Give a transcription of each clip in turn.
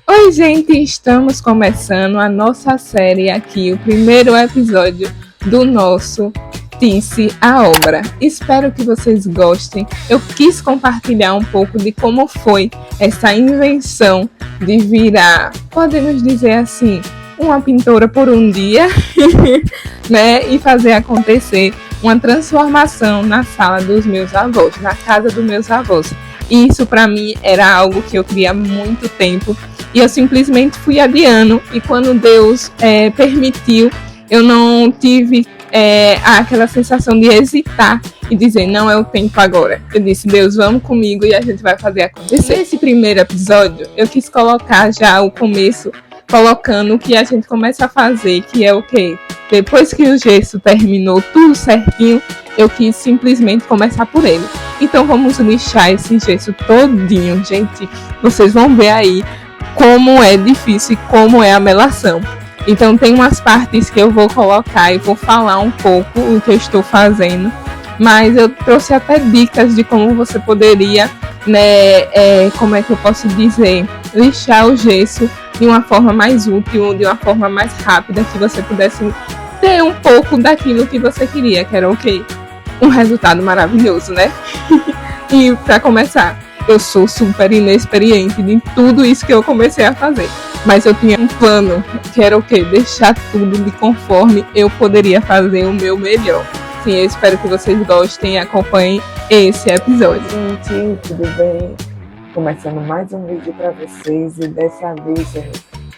Oi, gente, estamos começando a nossa série aqui, o primeiro episódio do nosso Tice a Obra. Espero que vocês gostem. Eu quis compartilhar um pouco de como foi essa invenção de virar, podemos dizer assim, uma pintora por um dia, né? E fazer acontecer uma transformação na sala dos meus avós, na casa dos meus avós. E isso para mim era algo que eu queria há muito tempo e eu simplesmente fui adiando. E quando Deus permitiu, eu não tive aquela sensação de hesitar e dizer, não é o tempo agora. Eu disse, Deus, vamos comigo e a gente vai fazer acontecer. Nesse primeiro episódio, eu quis colocar já o começo, colocando o que a gente começa a fazer, que é o quê? Depois que o gesso terminou tudo certinho, eu quis simplesmente começar por ele. Então vamos lixar esse gesso todinho, gente. Vocês vão ver aí como é difícil e como é a melação. Então tem umas partes que eu vou colocar e vou falar um pouco o que eu estou fazendo. Mas eu trouxe até dicas de como você poderia, como é que eu posso dizer, lixar o gesso de uma forma mais útil, de uma forma mais rápida, que você pudesse ter um pouco daquilo que você queria, que era o quê? Um resultado maravilhoso, né? E para começar, eu sou super inexperiente de tudo isso que eu comecei a fazer, mas eu tinha um plano, que era o quê? Deixar tudo de conforme eu poderia fazer o meu melhor. Sim, eu espero que vocês gostem e acompanhem esse episódio. Gente, tudo bem? Começando mais um vídeo para vocês e dessa vez é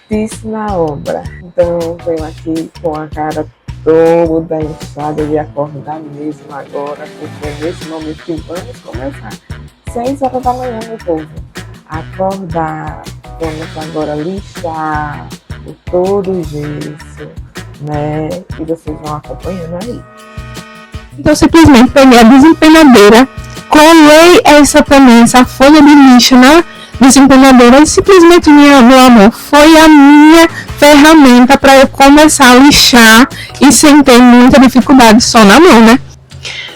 Tice na Obra. Então eu venho aqui com a cara toda inchada de acordar mesmo agora, porque é nesse momento que vamos começar. 6 horas da manhã, meu povo. Acordar, vamos agora lixar o todo o gesso, né? E vocês vão acompanhando aí. Então simplesmente peguei a desempenadeira, colei essa folha de lixa na desempenadeira e simplesmente, meu amor, foi a minha ferramenta para eu começar a lixar e sem ter muita dificuldade só na mão, né?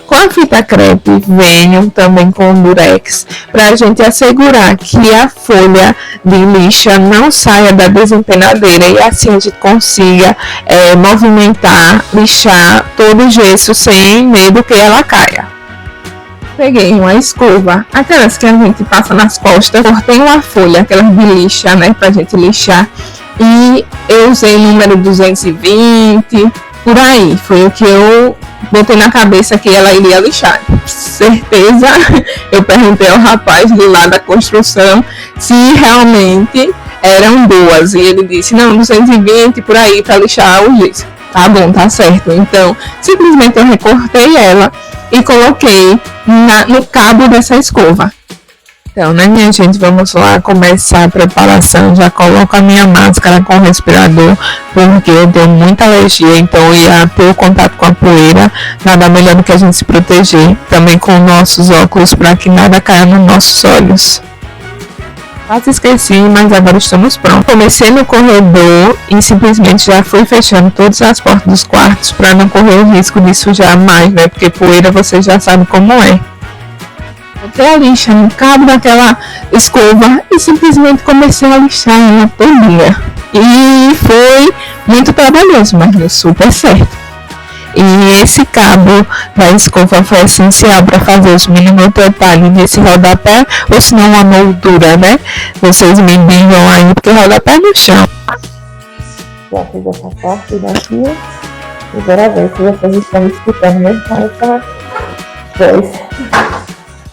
Com a fita crepe venho também com o durex para a gente assegurar que a folha de lixa não saia da desempenadeira e assim a gente consiga movimentar, lixar todo o gesso sem medo que ela caia. Peguei uma escova, aquelas que a gente passa nas costas, cortei uma folha, aquelas de lixa, né, pra gente lixar, e eu usei o número 220, por aí, foi o que eu botei na cabeça que ela iria lixar. Certeza, eu perguntei ao rapaz de lá da construção se realmente eram duas, e ele disse, não, 220 por aí pra lixar o gesso. Tá bom, tá certo. Então, simplesmente eu recortei ela e coloquei no cabo dessa escova. Então, né, minha gente, vamos lá começar a preparação. Já coloco a minha máscara com respirador, porque eu tenho muita alergia, então ia ter contato com a poeira. Nada melhor do que a gente se proteger. Também com nossos óculos, para que nada caia nos nossos olhos. Quase esqueci, mas agora estamos prontos. Comecei no corredor e simplesmente já fui fechando todas as portas dos quartos para não correr o risco de sujar mais, né? Porque poeira você já sabe como é. Botei a lixa no cabo daquela escova e simplesmente comecei a lixar ela todinha. E foi muito trabalhoso, mas deu super certo. E esse cabo da escova foi essencial para fazer os mínimos detalhes nesse rodapé, ou se não uma moldura, né? Vocês me digam aí, porque rodapé no chão. Já fiz essa parte daqui. E agora ver se vocês estão escutando mesmo com essa voz.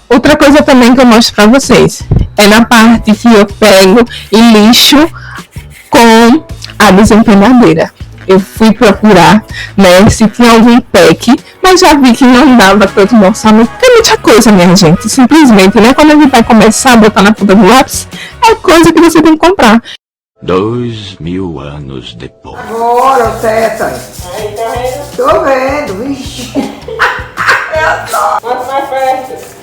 Outra coisa também que eu mostro para vocês é na parte que eu pego e lixo com a desempenadeira. Eu fui procurar, né, se tinha algum pack, mas já vi que não dava tanto no orçamento, porque é muita coisa, minha gente. Simplesmente, né, quando a gente vai começar a botar na ponta do lápis, é coisa que você tem que comprar. 2000 anos depois. Agora, Teta. Aí, tá vendo? Tô vendo, vixe. Eu tô. Bota mais perto.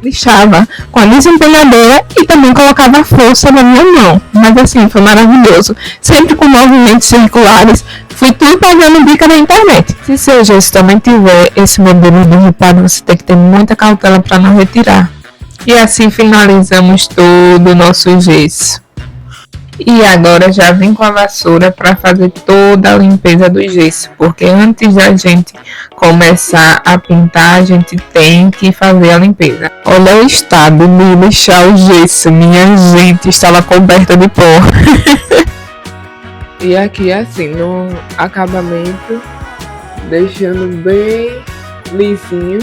Lixava com a desempenhadeira e também colocava a força na minha mão, mas assim, foi maravilhoso, sempre com movimentos circulares, Fui tudo pagando dica na internet. Se seu gesso também tiver esse modelo de ripado, você tem que ter muita cautela para não retirar. E assim finalizamos todo o nosso gesso. E agora já vim com a vassoura para fazer toda a limpeza do gesso, porque antes da gente começar a pintar, a gente tem que fazer a limpeza. Olha o estado de deixar o gesso, minha gente, estava coberta de pó. E aqui assim, no acabamento, deixando bem lisinho.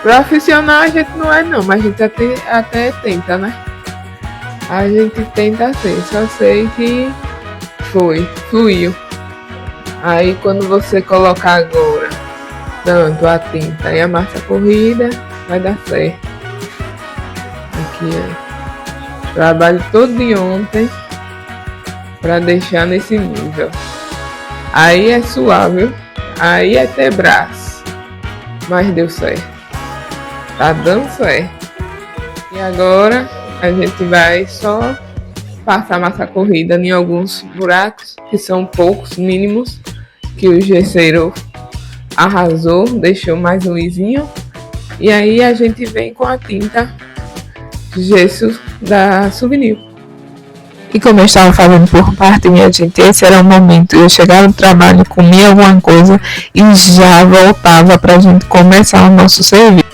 Profissional a gente não é não, mas a gente até tenta, né? A gente tenta ser, só sei que fluiu. Aí quando você colocar agora tanto a tinta e a massa corrida, vai dar certo. Aqui é trabalho todo de ontem para deixar nesse nível. Aí é suave, aí é ter braço, mas deu certo. Tá dando certo. E agora a gente vai só passar massa corrida em alguns buracos, que são poucos, mínimos, que o gesseiro arrasou, deixou mais lisinho. E aí a gente vem com a tinta gesso da Souvenir. E como eu estava falando por parte, minha gente, esse era o momento. Eu chegava no trabalho, comia alguma coisa e já voltava para a gente começar o nosso serviço.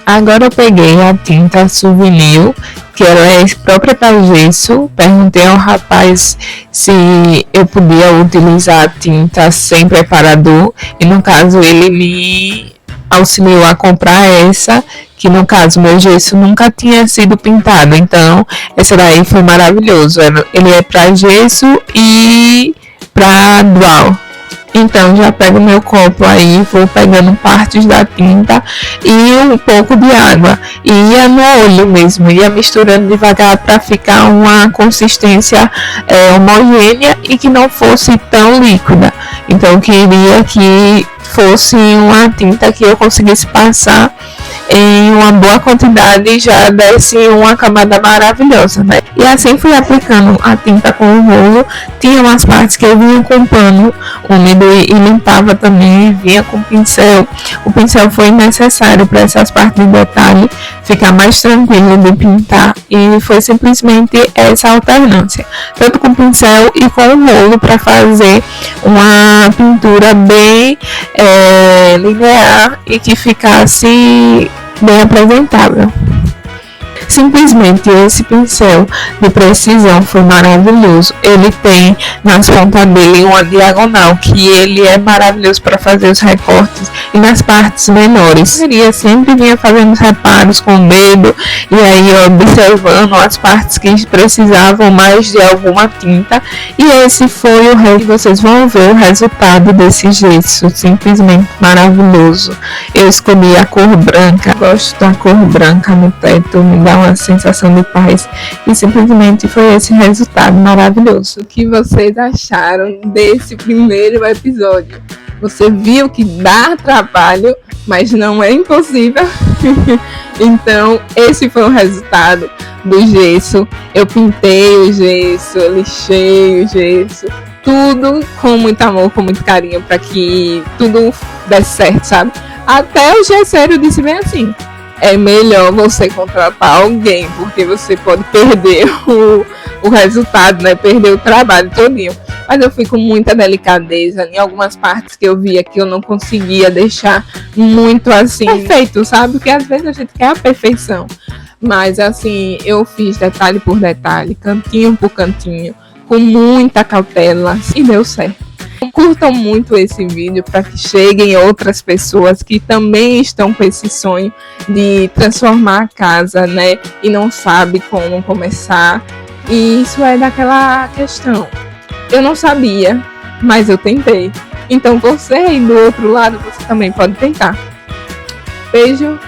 Agora eu peguei a tinta Souvenir, que ela é própria para gesso. Perguntei ao rapaz se eu podia utilizar a tinta sem preparador. E no caso ele me auxiliou a comprar essa, que no caso meu gesso nunca tinha sido pintado. Então essa daí foi maravilhoso. Ele é para gesso e para dual. Então já pego meu copo aí, vou pegando partes da tinta e um pouco de água. E ia no olho mesmo, ia misturando devagar para ficar uma consistência homogênea e que não fosse tão líquida. Então eu queria que fosse uma tinta que eu conseguisse passar em uma boa quantidade e já desse uma camada maravilhosa, né? E assim fui aplicando a tinta com o rolo. Tinha umas partes que eu vinha com pano úmido e limpava também, vinha com pincel. O pincel foi necessário para essas partes de detalhe ficar mais tranquilo de pintar, e foi simplesmente essa alternância, tanto com pincel e com o rolo, para fazer uma pintura bem linear e que ficasse bem apresentável. Simplesmente esse pincel de precisão foi maravilhoso. Ele tem nas pontas dele uma diagonal, que ele é maravilhoso para fazer os recortes, e nas partes menores eu sempre vinha fazendo os reparos com o dedo e aí observando as partes que precisavam mais de alguma tinta. E esse foi o resultado. Vocês vão ver o resultado desse gesso, simplesmente maravilhoso. Eu escolhi a cor branca, gosto da cor branca no teto, me dá uma sensação de paz, e simplesmente foi esse resultado maravilhoso. O que vocês acharam desse primeiro episódio? Você viu que dá trabalho, mas não é impossível. Então esse foi o resultado do gesso. Eu pintei o gesso, eu lixei o gesso, tudo com muito amor, com muito carinho, para que tudo desse certo, sabe? Até o gesseiro disse bem assim: é melhor você contratar alguém, porque você pode perder o resultado, né? Perder o trabalho todinho. Mas eu fui com muita delicadeza em algumas partes que eu via que eu não conseguia deixar muito assim perfeito, sabe? Porque às vezes a gente quer a perfeição. Mas assim, eu fiz detalhe por detalhe, cantinho por cantinho, com muita cautela, e deu certo. Curtam muito esse vídeo para que cheguem outras pessoas que também estão com esse sonho de transformar a casa, né? E não sabe como começar. E isso é daquela questão: eu não sabia, mas eu tentei. Então você aí do outro lado, você também pode tentar. Beijo,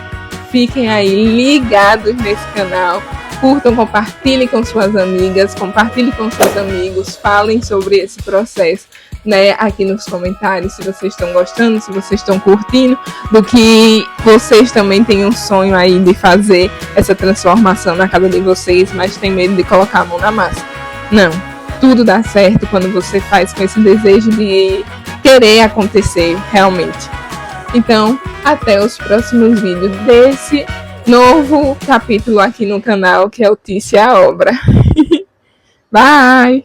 fiquem aí ligados nesse canal. Curtam, compartilhem com suas amigas, compartilhem com seus amigos, falem sobre esse processo, né, aqui nos comentários, se vocês estão gostando, se vocês estão curtindo, do que vocês também têm um sonho aí de fazer essa transformação na casa de vocês, mas tem medo de colocar a mão na massa. Não, tudo dá certo quando você faz com esse desejo de querer acontecer realmente. Então, até os próximos vídeos desse novo capítulo aqui no canal, que é o Tícia Obra. Bye!